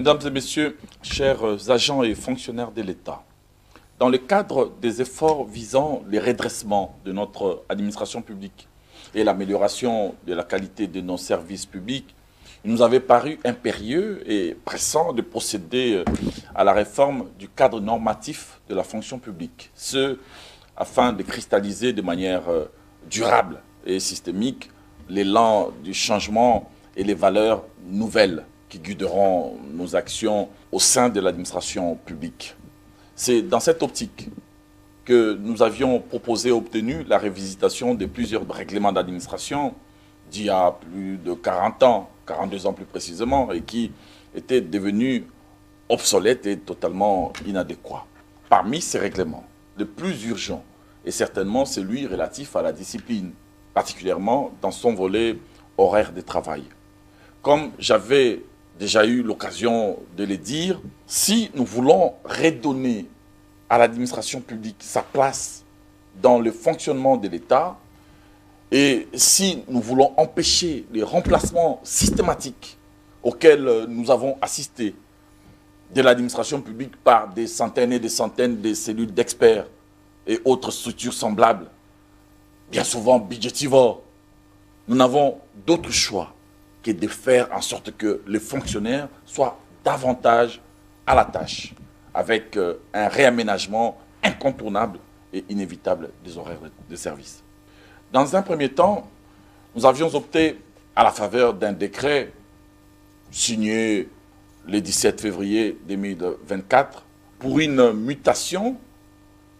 Mesdames et messieurs, chers agents et fonctionnaires de l'État, dans le cadre des efforts visant le redressement de notre administration publique et l'amélioration de la qualité de nos services publics, il nous avait paru impérieux et pressant de procéder à la réforme du cadre normatif de la fonction publique, ce afin de cristalliser de manière durable et systémique l'élan du changement et les valeurs nouvelles qui guideront nos actions au sein de l'administration publique. C'est dans cette optique que nous avions proposé et obtenu la révisitation de plusieurs règlements d'administration d'il y a plus de 40 ans, 42 ans plus précisément, et qui étaient devenus obsolètes et totalement inadéquats. Parmi ces règlements, le plus urgent est certainement celui relatif à la discipline, particulièrement dans son volet horaire de travail. Comme j'avais déjà eu l'occasion de le dire, si nous voulons redonner à l'administration publique sa place dans le fonctionnement de l'État, et si nous voulons empêcher les remplacements systématiques auxquels nous avons assisté de l'administration publique par des centaines et des centaines de cellules d'experts et autres structures semblables, bien souvent budgétivores, nous n'avons d'autre choix que de faire en sorte que les fonctionnaires soient davantage à la tâche, avec un réaménagement incontournable et inévitable des horaires de service. Dans un premier temps, nous avions opté, à la faveur d'un décret signé le 17 février 2024, pour une mutation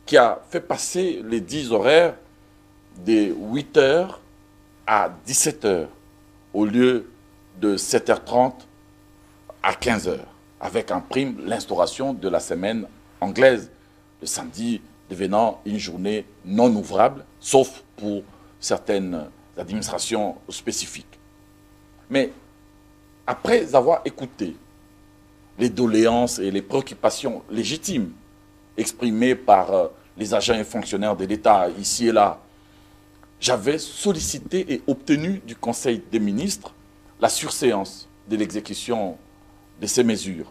qui a fait passer les 10 horaires de 8 heures à 17 heures, au lieu de 7h30 à 15h, avec en prime l'instauration de la semaine anglaise, le samedi devenant une journée non ouvrable, sauf pour certaines administrations spécifiques. Mais après avoir écouté les doléances et les préoccupations légitimes exprimées par les agents et fonctionnaires de l'État ici et là, j'avais sollicité et obtenu du Conseil des ministres la surséance de l'exécution de ces mesures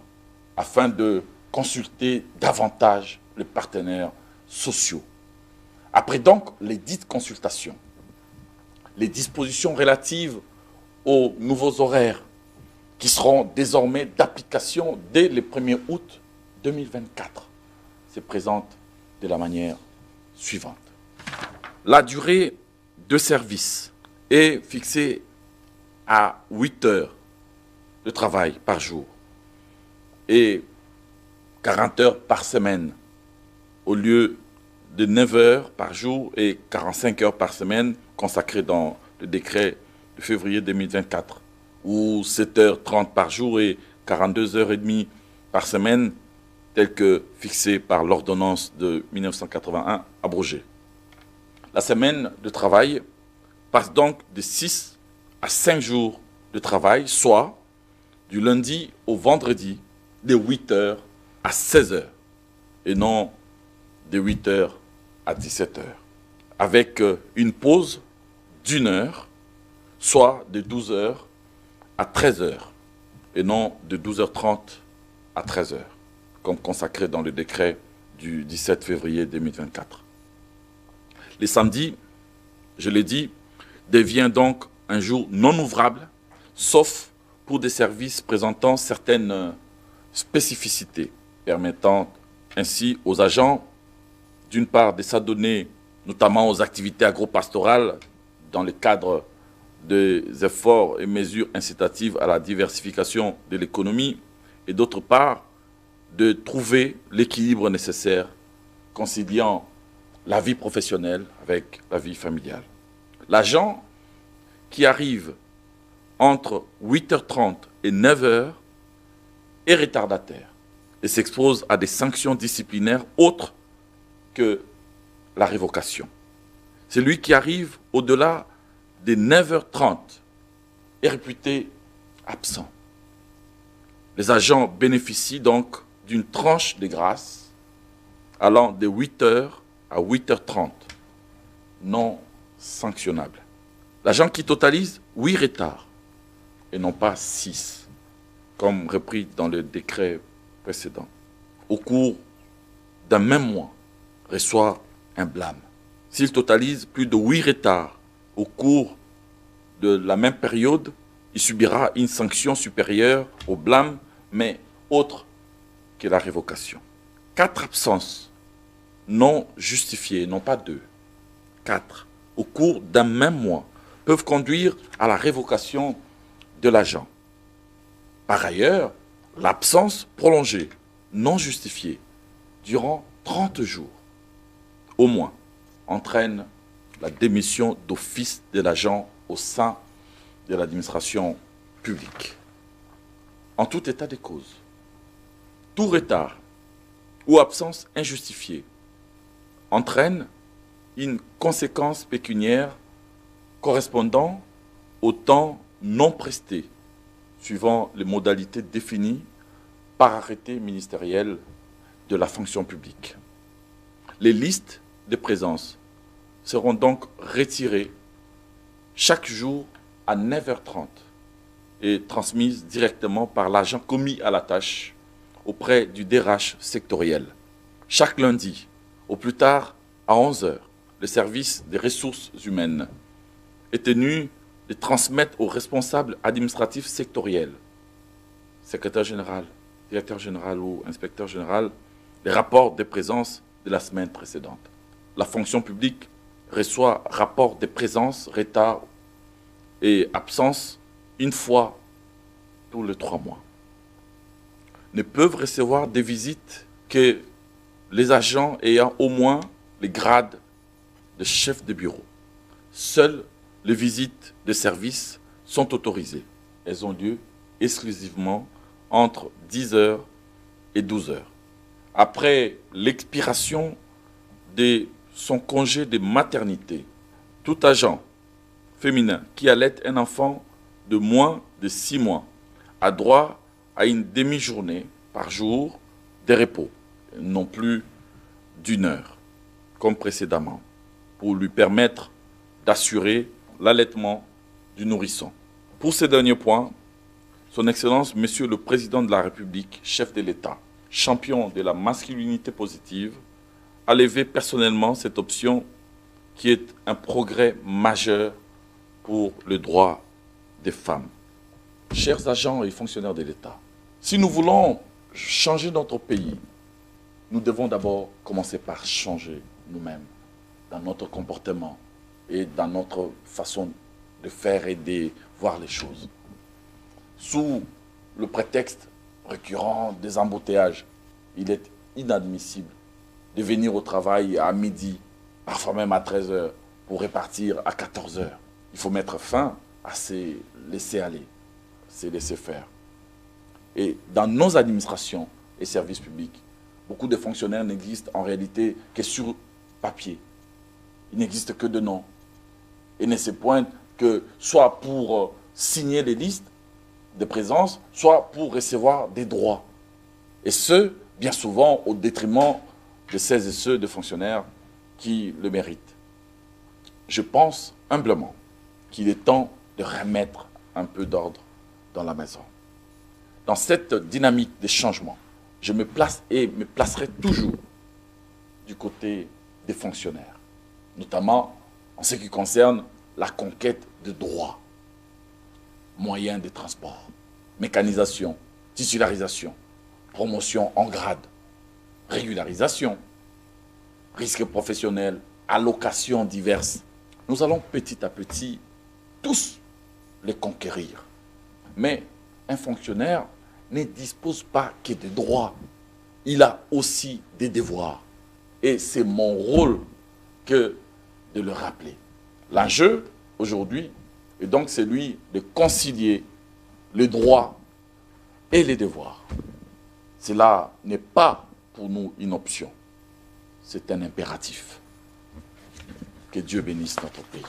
afin de consulter davantage les partenaires sociaux. Après donc les dites consultations, les dispositions relatives aux nouveaux horaires qui seront désormais d'application dès le 1er août 2024 se présentent de la manière suivante. La durée de service est fixée à 8 heures de travail par jour et 40 heures par semaine au lieu de 9 heures par jour et 45 heures par semaine consacrées dans le décret de février 2024 ou 7h30 par jour et 42h30 par semaine tel que fixé par l'ordonnance de 1981 abrogée. La semaine de travail passe donc de 6 à 5 jours de travail, soit du lundi au vendredi, de 8h à 16h, et non de 8h à 17h, avec une pause d'1 heure, soit de 12h à 13h, et non de 12h30 à 13h, comme consacré dans le décret du 17 février 2024. Les samedis, je l'ai dit, devient donc un jour non ouvrable, sauf pour des services présentant certaines spécificités, permettant ainsi aux agents, d'une part, de s'adonner notamment aux activités agro-pastorales dans le cadre des efforts et mesures incitatives à la diversification de l'économie, et d'autre part, de trouver l'équilibre nécessaire conciliant la vie professionnelle avec la vie familiale. L'agent qui arrive entre 8h30 et 9h est retardataire et s'expose à des sanctions disciplinaires autres que la révocation. Celui qui arrive au-delà des 9h30 est réputé absent. Les agents bénéficient donc d'une tranche de grâce allant de 8h à 8h30, non sanctionnable. L'agent qui totalise 8 retards et non pas 6 comme repris dans le décret précédent, au cours d'un même mois, reçoit un blâme. S'il totalise plus de 8 retards au cours de la même période, il subira une sanction supérieure au blâme, mais autre que la révocation. 4 absences non justifiées, non pas 2, 4, au cours d'un même mois, peuvent conduire à la révocation de l'agent. Par ailleurs, l'absence prolongée, non justifiée, durant 30 jours, au moins, entraîne la démission d'office de l'agent au sein de l'administration publique. En tout état de cause, tout retard ou absence injustifiée entraîne une conséquence pécuniaire correspondant au temps non presté, suivant les modalités définies par arrêté ministériel de la fonction publique. Les listes de présence seront donc retirées chaque jour à 9h30 et transmises directement par l'agent commis à la tâche auprès du DRH sectoriel. Chaque lundi, au plus tard à 11h, le service des ressources humaines est tenu de transmettre aux responsables administratifs sectoriels, secrétaire général, directeur général ou inspecteur général, les rapports de présence de la semaine précédente. La fonction publique reçoit rapport de présence, retard et absence une fois tous les 3 mois. Ne peuvent recevoir des visites que les agents ayant au moins les grades de chef de bureau. Seules les visites de service sont autorisées. Elles ont lieu exclusivement entre 10h et 12h. Après l'expiration de son congé de maternité, tout agent féminin qui allait un enfant de moins de 6 mois a droit à une demi-journée par jour de repos, non plus d'1 heure, comme précédemment, pour lui permettre d'assurer l'allaitement du nourrisson. Pour ce dernier point, Son Excellence, Monsieur le Président de la République, chef de l'État, champion de la masculinité positive, a levé personnellement cette option qui est un progrès majeur pour le droit des femmes. Chers agents et fonctionnaires de l'État, si nous voulons changer notre pays, nous devons d'abord commencer par changer nous-mêmes dans notre comportement et dans notre façon de faire et de voir les choses. Sous le prétexte récurrent des embouteillages, il est inadmissible de venir au travail à midi, parfois même à 13h, pour repartir à 14h. Il faut mettre fin à ces laisser-aller, ces laisser-faire. Et dans nos administrations et services publics, beaucoup de fonctionnaires n'existent en réalité que sur papier. Ils n'existent que de nom. Et ne se pointent que soit pour signer les listes de présence, soit pour recevoir des droits. Et ce, bien souvent, au détriment de celles et ceux de fonctionnaires qui le méritent. Je pense humblement qu'il est temps de remettre un peu d'ordre dans la maison. Dans cette dynamique des changements, je me place et me placerai toujours du côté des fonctionnaires, notamment en ce qui concerne la conquête de droits, moyens de transport, mécanisation, titularisation, promotion en grade, régularisation, risques professionnels, allocations diverses. Nous allons petit à petit tous les conquérir. Mais un fonctionnaire ne dispose pas que de droits. Il a aussi des devoirs. Et c'est mon rôle que de le rappeler. L'enjeu, aujourd'hui, est donc celui de concilier les droits et les devoirs. Cela n'est pas pour nous une option. C'est un impératif. Que Dieu bénisse notre pays.